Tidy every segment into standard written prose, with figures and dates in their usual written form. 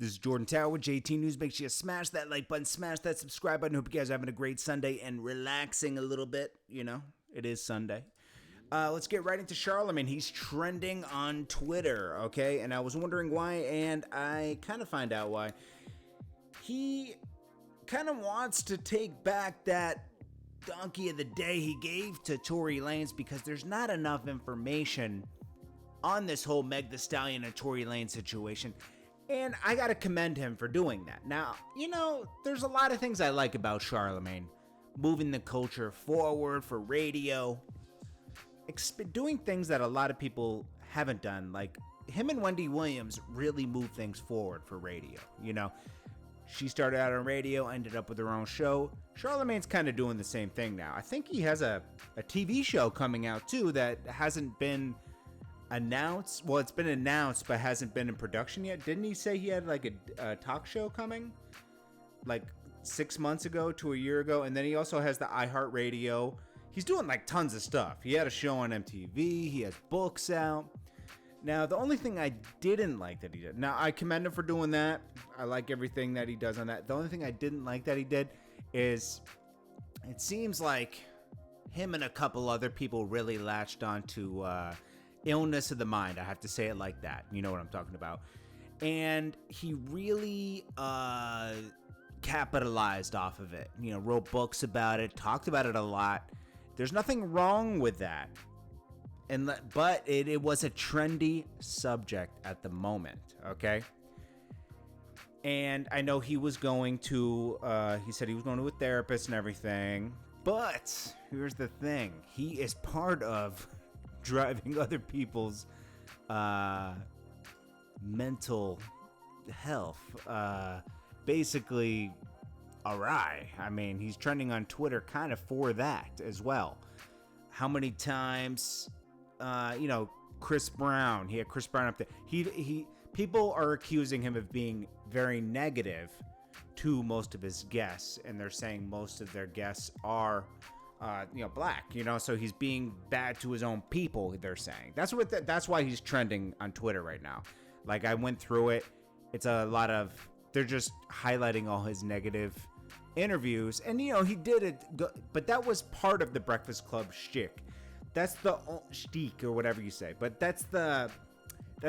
This is Jordan Tower with JT News. Make sure you smash that like button, smash that subscribe button. Hope you guys are having a great Sunday and relaxing a little bit. You know, it is Sunday. Let's get right into Charlamagne. He's trending on Twitter, okay? And I was wondering why, and I kind of find out why. He kind of wants to take back that donkey of the day he gave to Tory Lanez because there's not enough information on this whole Meg Thee Stallion and Tory Lanez situation. And I gotta commend him for doing that. Now, you know, there's a lot of things I like about Charlamagne. Moving the culture forward for radio. Doing things that a lot of people haven't done. Like, him and Wendy Williams really moved things forward for radio, you know. She started out on radio, ended up with her own show. Charlamagne's kind of doing the same thing now. I think he has a TV show coming out, too, that hasn't been announced. Well, it's been announced but hasn't been in production yet. Didn't he say he had like a talk show coming like 6 months ago to a year ago? And then he also has the iHeartRadio. He's doing like tons of stuff. He had a show on MTV. He has books out. Now, the only thing I didn't like that he did, now I commend him for doing that. I like everything that he does on that. The only thing I didn't like that he did is it seems like him and a couple other people really latched onto illness of the mind. I have to say it like that. You know what I'm talking about. And he really capitalized off of it. You know, wrote books about it, talked about it a lot. There's nothing wrong with that. But it was a trendy subject at the moment, okay? And I know he was going to, he said he was going to a therapist and everything. But here's the thing. He is part of driving other people's mental health basically awry. I memean, he's trending on Twitter kind of for that as well. How many times, you know, Chris Brown, he had Chris Brown up there. People are accusing him of being very negative to most of his guests, and they're saying most of their guests are you know, black, you know, so he's being bad to his own people, they're saying. That's why he's trending on Twitter right now. Like, I went through it. It's a lot of, they're just highlighting all his negative interviews. And, you know, he did it, but that was part of the Breakfast Club shtick. That's the shtick, or whatever you say. But that's the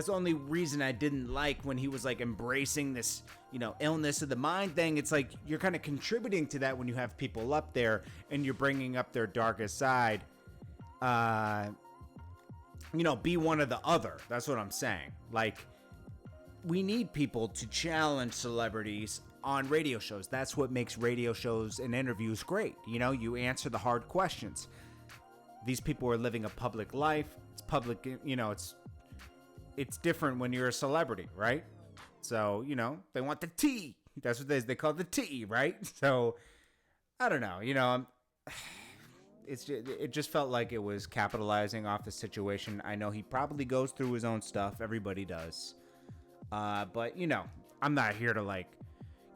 only reason I didn't like when he was like embracing this, you know, illness of the mind thing. It's like you're kind of contributing to that when you have people up there and you're bringing up their darkest side. You know, be one of the other. That's what I'm saying. Like, we need people to challenge celebrities on radio shows. That's what makes radio shows and interviews great. You know, you answer the hard questions. These people are living a public life. It's public, you know, it's different when you're a celebrity, right? So, you know, they want the tea. That's what they call the tea, right? So, I don't know. You know, it just felt like it was capitalizing off the situation. I know he probably goes through his own stuff. Everybody does. But, you know, I'm not here to, like,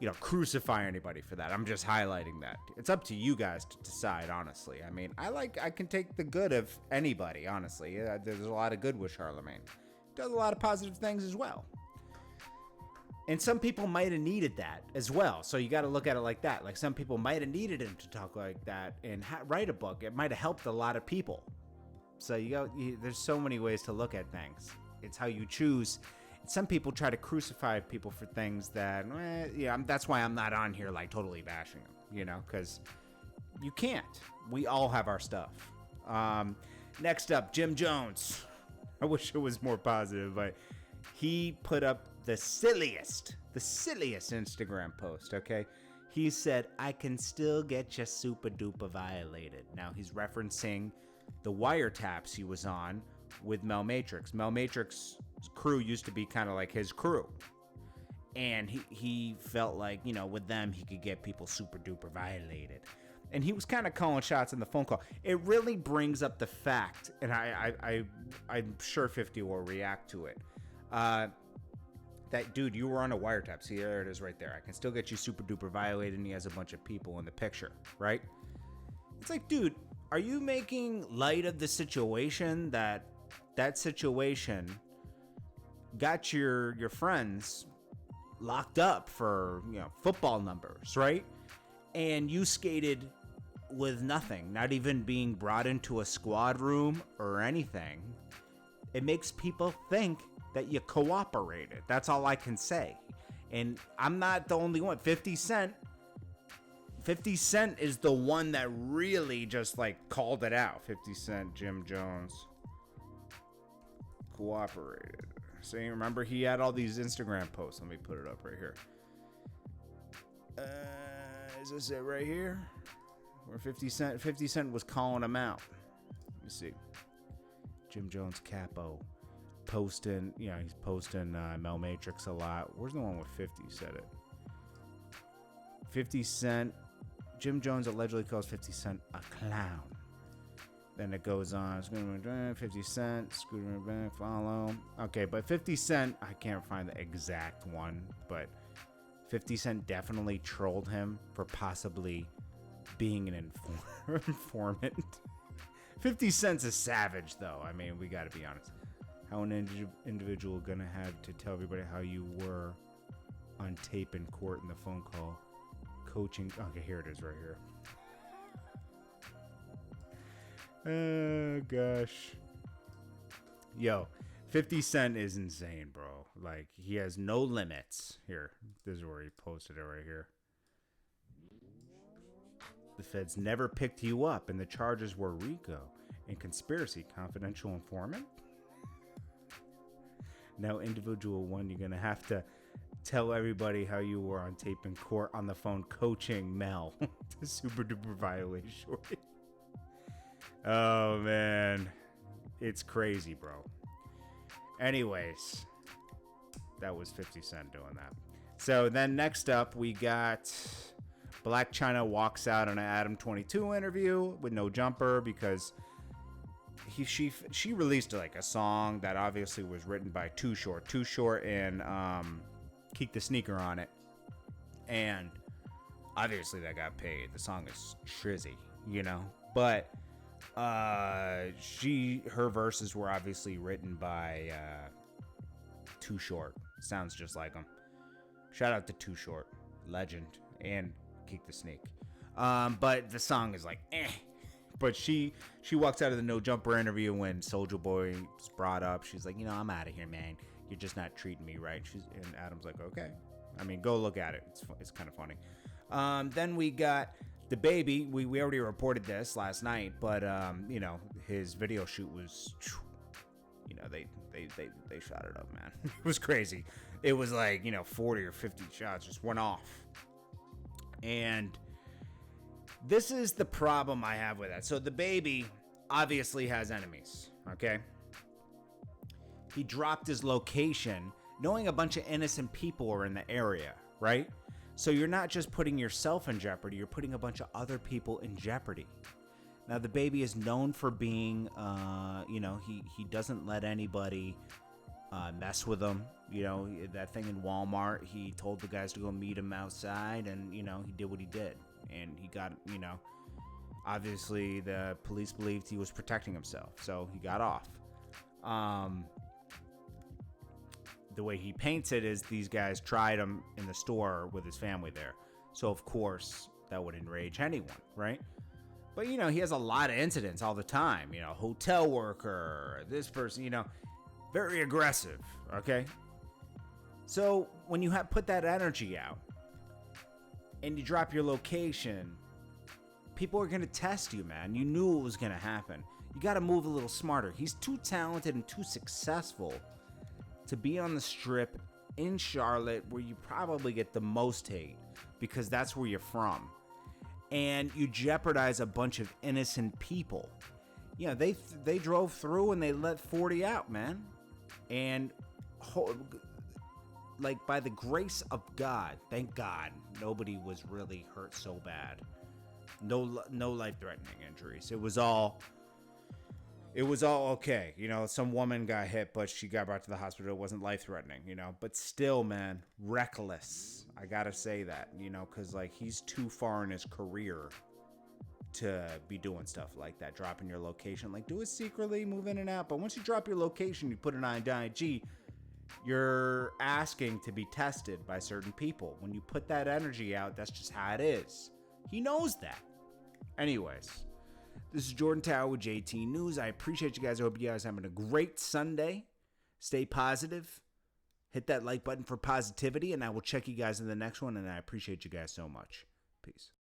you know, crucify anybody for that. I'm just highlighting that. It's up to you guys to decide, honestly. I mean, I can take the good of anybody, honestly. There's a lot of good with Charlamagne. Does a lot of positive things as well. And some people might have needed that as well. So you got to look at it like that. Like, some people might have needed him to talk like that and write a book. It might have helped a lot of people. So there's so many ways to look at things. It's how you choose. Some people try to crucify people for things that, that's why I'm not on here like totally bashing them, you know, because you can't. We all have our stuff. Next up, Jim Jones. I wish it was more positive, but he put up the silliest Instagram post, okay? He said, "I can still get you super duper violated." Now, he's referencing the wiretaps he was on with Mel Matrix. Mel Matrix's crew used to be kind of like his crew. And he felt like, you know, with them, he could get people super duper violated. And he was kind of calling shots in the phone call. It really brings up the fact, and I'm sure 50 will react to it, that, dude, you were on a wiretap. See, there it is right there. I can still get you super duper violated, and he has a bunch of people in the picture, right? It's like, dude, are you making light of the situation that situation got your friends locked up for, football numbers, right? And you skated with nothing, not even being brought into a squad room or anything. It makes people think that you cooperated. That's all I can say. And I'm not the only one. 50 Cent is the one that really just like called it out. 50 Cent, Jim Jones cooperated. So you remember he had all these Instagram posts. Let me put it up right here. Is this it right here? Where 50 Cent was calling him out. Let me see. Jim Jones capo posting, he's posting Mel Matrix a lot. Where's the one with 50 said it? 50 Cent, Jim Jones allegedly calls 50 Cent a clown. Then it goes on. 50 Cent, Scooter back, follow. Okay, but 50 Cent, I can't find the exact one, but 50 Cent definitely trolled him for possibly being an informant. 50 Cent's a savage, though. I mean, we gotta be honest. How an individual gonna have to tell everybody how you were on tape in court in the phone call coaching. Okay, here it is right here. Oh, gosh. Yo, 50 Cent is insane, bro. Like, he has no limits. Here, this is where he posted it right here. The feds never picked you up, and the charges were RICO and conspiracy, confidential informant. Now, individual one, you're going to have to tell everybody how you were on tape in court on the phone coaching Mel to Super Duper Violate Shorty. Oh, man. It's crazy, bro. Anyways, that was 50 Cent doing that. So then next up, we got Blac Chyna walks out on an Adam 22 interview with no jumper because she released like a song that obviously was written by Too Short and Keek the Sneaker on it, and obviously that got paid. The song is trizzy, but her verses were obviously written by Too Short. Sounds just like him. Shout out to Too Short, legend, and Keek the Sneak. But the song is like But she walks out of the No Jumper interview when Soulja Boy was brought up. She's like, I'm out of here, man. You're just not treating me right. And Adam's like, okay. I mean, go look at it. It's kind of funny. Then we got DaBaby. We already reported this last night, but his video shoot was, they shot it up, man. It was crazy. It was like 40 or 50 shots just went off, and this is the problem I have with that. So DaBaby obviously has enemies, okay? He dropped his location knowing a bunch of innocent people are in the area, right? So you're not just putting yourself in jeopardy, you're putting a bunch of other people in jeopardy. Now, DaBaby is known for being, he doesn't let anybody mess with him. That thing in Walmart, he told the guys to go meet him outside, and, he did what he did. And he got, obviously the police believed he was protecting himself, so he got off. The way he paints it is these guys tried him in the store with his family there. So, of course, that would enrage anyone, right? But, he has a lot of incidents all the time. Hotel worker, this person, very aggressive, okay? So, when you put that energy out, and you drop your location, people are going to test you, man. You knew it was going to happen. You got to move a little smarter. He's too talented and too successful to be on the strip in Charlotte where you probably get the most hate because that's where you're from. And you jeopardize a bunch of innocent people. They drove through and they let 40 out, man. And by the grace of God, thank God, nobody was really hurt so bad. No life-threatening injuries. It was all okay. Some woman got hit, but she got brought to the hospital. It wasn't life-threatening, But still, man, reckless. I gotta say that, because he's too far in his career to be doing stuff like that, dropping your location. Do it secretly, move in and out. But once you drop your location, you put it on IG. You're asking to be tested by certain people. When you put that energy out, that's just how it is. He knows that. Anyways, this is Jordan Tower with JT News. I appreciate you guys. I hope you guys are having a great Sunday. Stay positive. Hit that like button for positivity, and I will check you guys in the next one, and I appreciate you guys so much. Peace.